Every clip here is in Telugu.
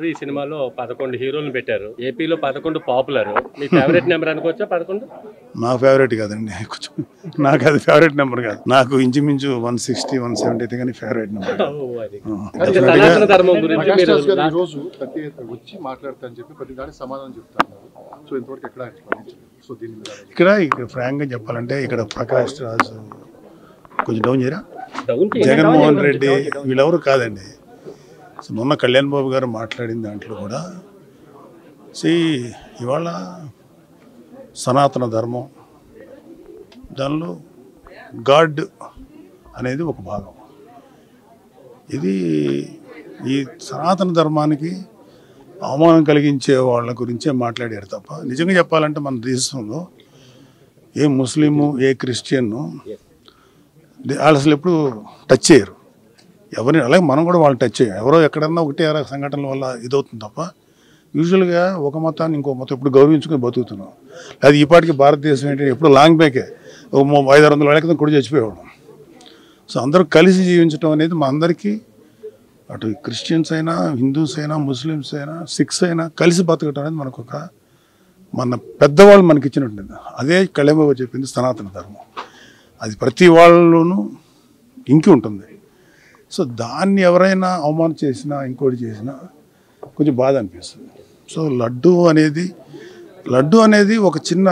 ఈ సినిమాలో 11 హీరోలను పెట్టారు. ఏపీలో 11 పాపులర్. మీ ఫేవరెట్ నెంబర్ అనుకోవచ్చా 11? నా ఫేవరెట్ కాదండి. కొంచెం నాకు అది ఫేవరెట్ నెంబర్ కాదు. నాకు ఇంచుమించు 160, 170 అయితే కానీ ఫేవరెట్ నెంబర్. సనాతన ధర్మం గురించి మీరు రోజు వచ్చి మాట్లాడతారని చెప్పి ప్రతి దానికి సమాధానం చెప్తారు. సో ఇంతవరకు ఎక్కడ సో దీని మీద ఇక్కడ ఫ్రాంక్గా చెప్పాలంటే ఇక్కడ ప్రకాష్ రాజు కొంచెం డౌన్ చేయరా, జగన్మోహన్ రెడ్డి వీళ్ళెవరు కాదండి. సో మొన్న కళ్యాణ్ బాబు గారు మాట్లాడిన దాంట్లో కూడా ఇవాళ సనాతన ధర్మం దానిలో గాడ్ అనేది ఒక భాగం. ఇది ఈ సనాతన ధర్మానికి అవమానం కలిగించే వాళ్ళ గురించే మాట్లాడారు తప్ప నిజంగా చెప్పాలంటే మన దేశంలో ఏ ముస్లిము ఏ క్రిస్టియన్ను వాళ్ళు అసలు ఎప్పుడు టచ్ చేయరు ఎవరిని. అలాగే మనం కూడా వాళ్ళు టచ్ చేయం. ఎవరో ఎక్కడన్నా ఒకటే సంఘటనల వల్ల ఇదవుతుంది తప్ప యూజువల్గా ఒక మతాన్ని ఇంకో మతం ఎప్పుడు గౌరవించుకొని బతుకుతున్నాం. అది ఈ పాటికి భారతదేశం ఏంటంటే ఎప్పుడు లాంగ్ బ్యాకే 500-600 ఏళ్ళ క్రితం కూడా చచ్చిపోయేవాడు. సో అందరూ కలిసి జీవించడం అనేది మా అందరికీ, అటు క్రిస్టియన్స్ అయినా హిందూస్ అయినా ముస్లిమ్స్ అయినా సిఖ్స్ అయినా కలిసి బతకటం అనేది మనకు మన పెద్దవాళ్ళు మనకి ఇచ్చినట్టుంది. అదే కళ్యాణ్ బాబు చెప్పింది సనాతన ధర్మం. అది ప్రతి వాళ్ళలోనూ ఇంకి ఉంటుంది. సో దాన్ని ఎవరైనా అవమానం చేసినా ఇంకోటి చేసినా కొంచెం బాధ అనిపిస్తుంది. సో లడ్డు అనేది ఒక చిన్న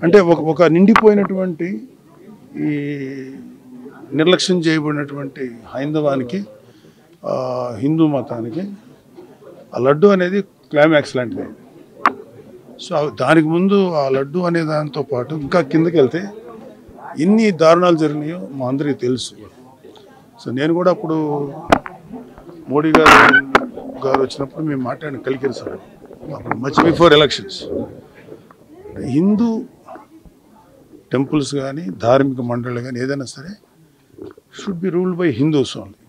అంటే ఒక నిండిపోయినటువంటి ఈ నిర్లక్ష్యం చేయబడినటువంటి హైందవానికి హిందూ మతానికి ఆ లడ్డు అనేది క్లైమాక్స్ లాంటిది. సో దానికి ముందు ఆ లడ్డు అనే దాంతో పాటు ఇంకా కిందకి వెళ్తే ఎన్ని దారుణాలు జరిగినాయో మా అందరికీ తెలుసు. సో నేను కూడా అప్పుడు మోడీ గారు వచ్చినప్పుడు మేము మాట్లాడిన కలికిరి సార్ అప్పుడు much before elections Hindu temples కానీ ధార్మిక మండళ్ళు కానీ ఏదైనా సరే should be ruled by Hindus only.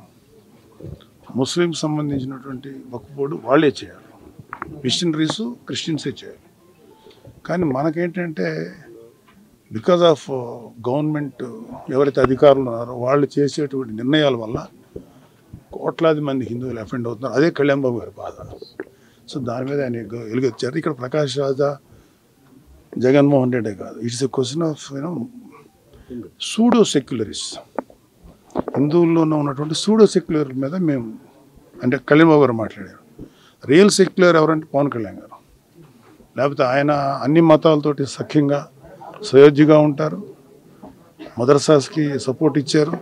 ముస్లింకి సంబంధించినటువంటి వక్ఫ్ వాళ్ళే చేయాలి, మిషనరీస్ క్రిస్టియన్సే చేయాలి. కానీ మనకేంటంటే బికాజ్ ఆఫ్ గవర్నమెంట్ ఎవరైతే అధికారులు ఉన్నారో వాళ్ళు చేసేటువంటి నిర్ణయాల వల్ల కోట్లాది మంది హిందువులు అఫెండ్ అవుతున్నారు. అదే కళ్యాణ్ బాబు గారి బాధ. సో దాని మీద ఆయన వెలుగొచ్చారు. ఇక్కడ ప్రకాష్ రాజా జగన్మోహన్ రెడ్డి కాదు, it's a question of pseudo secularism. హిందువుల్లోనే ఉన్నటువంటి సూడో సెక్యులర్ మీద మేము అంటే కళ్యాణ్ బాబు గారు మాట్లాడారు. రియల్ సెక్యులర్ ఎవరంటే పవన్ కళ్యాణ్ గారు. లేకపోతే ఆయన అన్ని మతాలతోటి సఖ్యంగా సయోధ్యగా ఉంటారు. మదర్సాస్కి సపోర్ట్ ఇచ్చారు.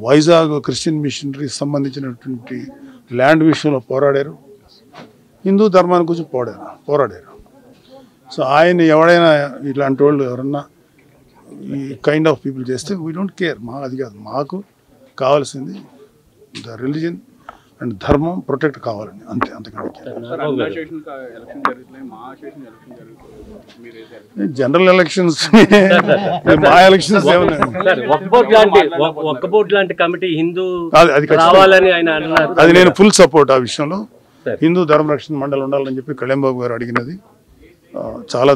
వైజాగ్ క్రిస్టియన్ మిషనరీకి సంబంధించినటువంటి ల్యాండ్ విషయంలో పోరాడారు. హిందూ ధర్మాన్ని గురించి పోరాడారు. సో ఆయన ఎవడైనా ఇలాంటి వాళ్ళు ఎవరన్నా ఈ కైండ్ ఆఫ్ పీపుల్ చేస్తే వీ డోంట్ కేర్. అది కాదు, మాకు కావాల్సింది ద రిలీజన్ అండ్ ధర్మం ప్రొటెక్ట్ కావాలని అంతే. అంతకంటే జనరల్ ఎలక్షన్స్ మా ఎలక్షన్స్ అది నేను ఫుల్ సపోర్ట్ ఆ విషయంలో. హిందూ ధర్మ రక్షణ మండలి ఉండాలని చెప్పి కళ్యాణ్ బాబు గారు అడిగినది చాలా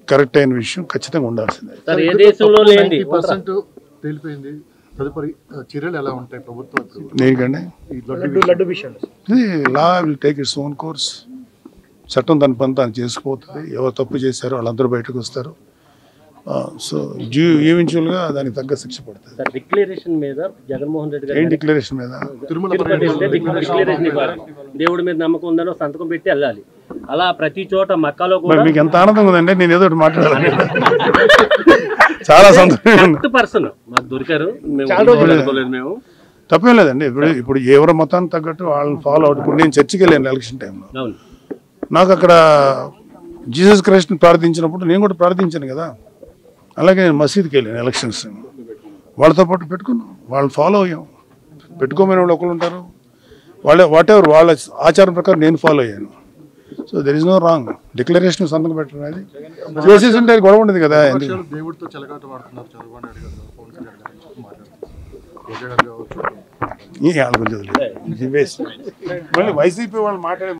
కరెక్ట్ అయిన విషయం. ఖచ్చితంగా ఉండాల్సిందే. తెలిపోయింది. తదుపరి చర్యలు ఎలా ఉంటాయి ప్రభుత్వం దేనికండి? Law will take its own course. చట్టం దాని పని తాను చేసుకుపోతుంది. ఎవరు తప్పు చేశారో వాళ్ళందరూ బయటకు వస్తారు. సో ఈవెన్చువల్గా దానికి తగ్గ శిక్ష పడుతుంది. డిక్లరేషన్ మీద జగన్మోహన్ రెడ్డి గారు ఏం డిక్లరేషన్ మీద? దేవుడి మీద నమ్మకం ఉందని సంతకం పెట్టి వెళ్ళాలి. అలా ప్రతి చోట మక్కాలో కూడా మీకు ఎంత ఆనందంగా ఉందండి. నేను ఏదో మాట్లాడాలి. చాలా సంతోషం. పర్సన్ మాకు దొరికారు, మేము తప్పేం లేదండి. ఇప్పుడు ఎవరి మతాన్ని తగ్గట్టు వాళ్ళని ఫాలో అవుట్. ఇప్పుడు నేను చర్చికి వెళ్ళాను ఎలక్షన్ టైంలో. నాకు అక్కడ జీసస్ క్రైస్ట్ని ప్రార్థించినప్పుడు నేను కూడా ప్రార్థించాను కదా. అలాగే నేను మసీద్కి వెళ్ళాను ఎలక్షన్స్. వాళ్ళతో పాటు పెట్టుకున్నాం, వాళ్ళని ఫాలో అయ్యాం. పెట్టుకోమని వాళ్ళు ఒకళ్ళు ఉంటారు, వాట్ ఎవర్ వాళ్ళ ఆచారం ప్రకారం నేను ఫాలో అయ్యాను. So there is no wrong. Declaration సంతకం పెట్టడం అనేది చేసేసి ఉంటే గొడవ ఉండదు కదా. దేవుడితో చెలగాట వాడుతున్నారు చంద్రబాబు నాయుడు గారు, పవన్ కళ్యాణ్ గారు, మళ్ళీ వైసీపీ వాళ్ళు మాట్లాడే